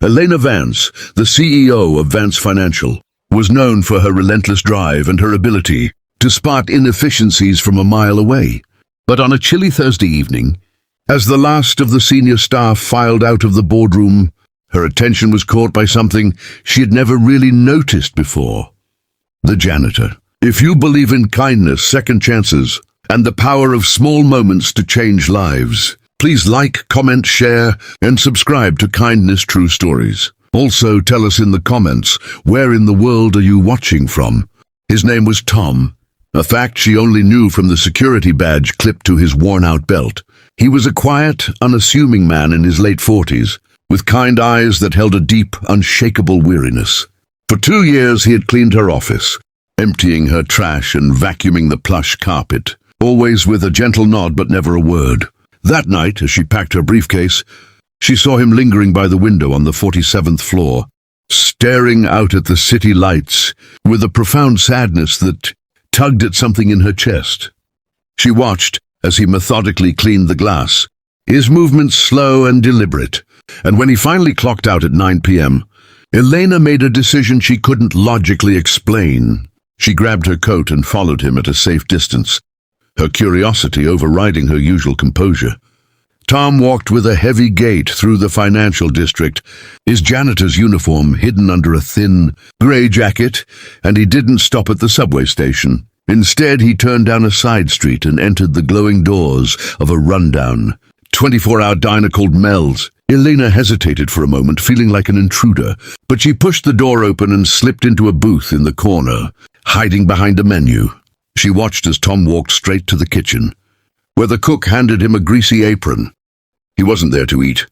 Elena Vance, the CEO of Vance Financial, was known for her relentless drive and her ability to spot inefficiencies from a mile away. But on a chilly Thursday evening, as the last of the senior staff filed out of the boardroom, her attention was caught by something she had never really noticed before. The janitor. If you believe in kindness, second chances, and the power of small moments to change lives, please like, comment, share, and subscribe to Kindness True Stories. Also, tell us in the comments, where in the world are you watching from? His name was Tom, a fact she only knew from the security badge clipped to his worn-out belt. He was a quiet, unassuming man in his late 40s, with kind eyes that held a deep, unshakable weariness. For 2 years he had cleaned her office, emptying her trash and vacuuming the plush carpet, always with a gentle nod but never a word. That night, as she packed her briefcase, she saw him lingering by the window on the 47th floor, staring out at the city lights with a profound sadness that tugged at something in her chest. She watched as he methodically cleaned the glass, his movements slow and deliberate, and when he finally clocked out at 9 p.m., Elena made a decision she couldn't logically explain. She grabbed her coat and followed him at a safe distance, her curiosity overriding her usual composure. Tom walked with a heavy gait through the financial district, his janitor's uniform hidden under a thin, grey jacket, and he didn't stop at the subway station. Instead, he turned down a side street and entered the glowing doors of a rundown 24-hour diner called Mel's. Elena hesitated for a moment, feeling like an intruder, but she pushed the door open and slipped into a booth in the corner, hiding behind a menu. She watched as Tom walked straight to the kitchen, where the cook handed him a greasy apron. He wasn't there to eat.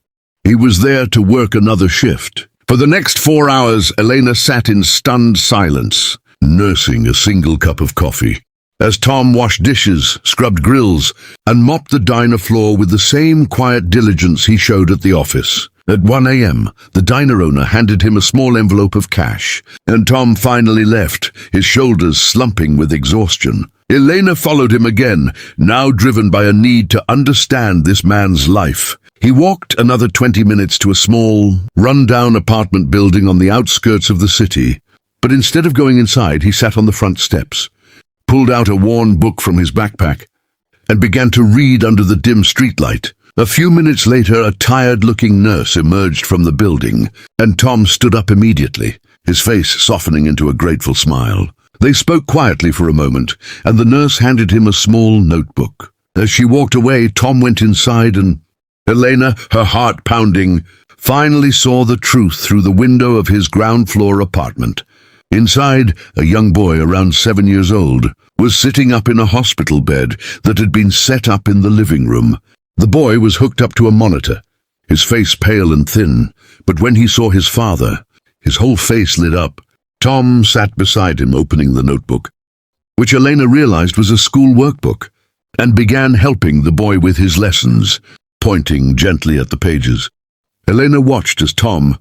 He was there to work another shift. For the next 4 hours, Elena sat in stunned silence, nursing a single cup of coffee, as Tom washed dishes, scrubbed grills, and mopped the diner floor with the same quiet diligence he showed at the office. At 1 a.m., the diner owner handed him a small envelope of cash, and Tom finally left, his shoulders slumping with exhaustion. Elena followed him again, now driven by a need to understand this man's life. He walked another 20 minutes to a small, run-down apartment building on the outskirts of the city, but instead of going inside, he sat on the front steps, pulled out a worn book from his backpack, and began to read under the dim streetlight. A few minutes later, a tired-looking nurse emerged from the building, and Tom stood up immediately, his face softening into a grateful smile. They spoke quietly for a moment, and the nurse handed him a small notebook. As she walked away, Tom went inside and Elena, her heart pounding, finally saw the truth through the window of his ground-floor apartment. Inside, a young boy around 7 years old was sitting up in a hospital bed that had been set up in the living room. The boy was hooked up to a monitor, his face pale and thin, but when he saw his father, his whole face lit up. Tom sat beside him, opening the notebook, which Elena realized was a school workbook, and began helping the boy with his lessons, pointing gently at the pages. Elena watched as Tom,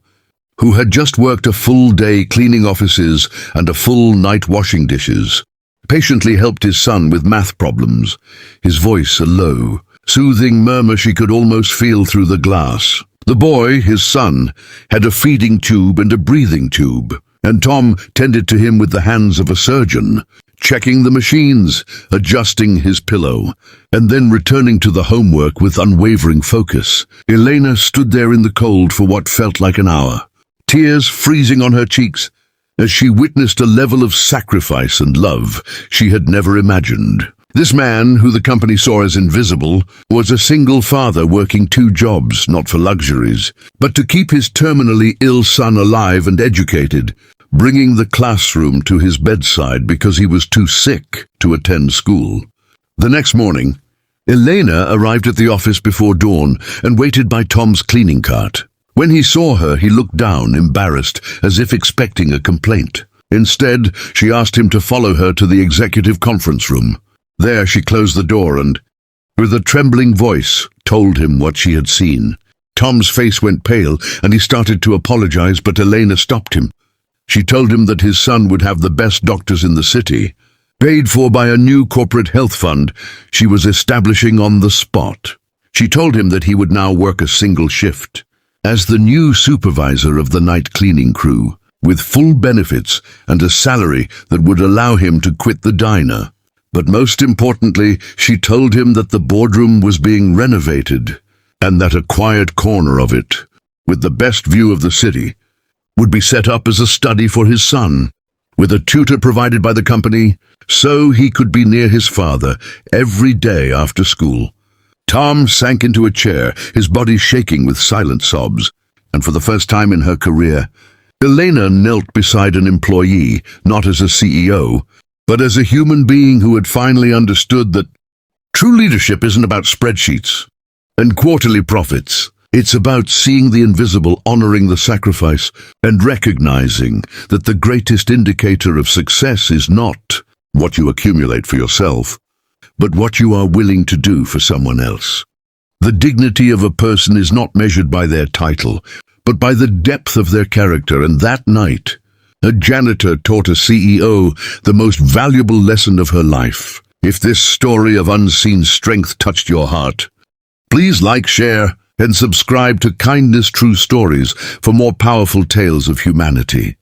who had just worked a full day cleaning offices and a full night washing dishes, patiently helped his son with math problems, his voice a low, soothing murmur she could almost feel through the glass. The boy, his son, had a feeding tube and a breathing tube, and Tom tended to him with the hands of a surgeon, checking the machines, adjusting his pillow, and then returning to the homework with unwavering focus. Elena stood there in the cold for what felt like an hour, tears freezing on her cheeks, as she witnessed a level of sacrifice and love she had never imagined. This man, who the company saw as invisible, was a single father working 2 jobs, not for luxuries, but to keep his terminally ill son alive and educated, bringing the classroom to his bedside because he was too sick to attend school. The next morning, Elena arrived at the office before dawn and waited by Tom's cleaning cart. When he saw her, he looked down, embarrassed, as if expecting a complaint. Instead, she asked him to follow her to the executive conference room. There she closed the door and, with a trembling voice, told him what she had seen. Tom's face went pale and he started to apologize, but Elena stopped him. She told him that his son would have the best doctors in the city, paid for by a new corporate health fund she was establishing on the spot. She told him that he would now work a single shift, as the new supervisor of the night cleaning crew, with full benefits and a salary that would allow him to quit the diner. But most importantly, she told him that the boardroom was being renovated, and that a quiet corner of it, with the best view of the city, would be set up as a study for his son, with a tutor provided by the company, so he could be near his father every day after school. Tom sank into a chair, his body shaking with silent sobs, and for the first time in her career, Elena knelt beside an employee, not as a CEO, but as a human being who had finally understood that true leadership isn't about spreadsheets and quarterly profits. It's about seeing the invisible, honoring the sacrifice, and recognizing that the greatest indicator of success is not what you accumulate for yourself, but what you are willing to do for someone else. The dignity of a person is not measured by their title, but by the depth of their character, and that night, a janitor taught a CEO the most valuable lesson of her life. If this story of unseen strength touched your heart, please like, share, and subscribe to Kindness True Stories for more powerful tales of humanity.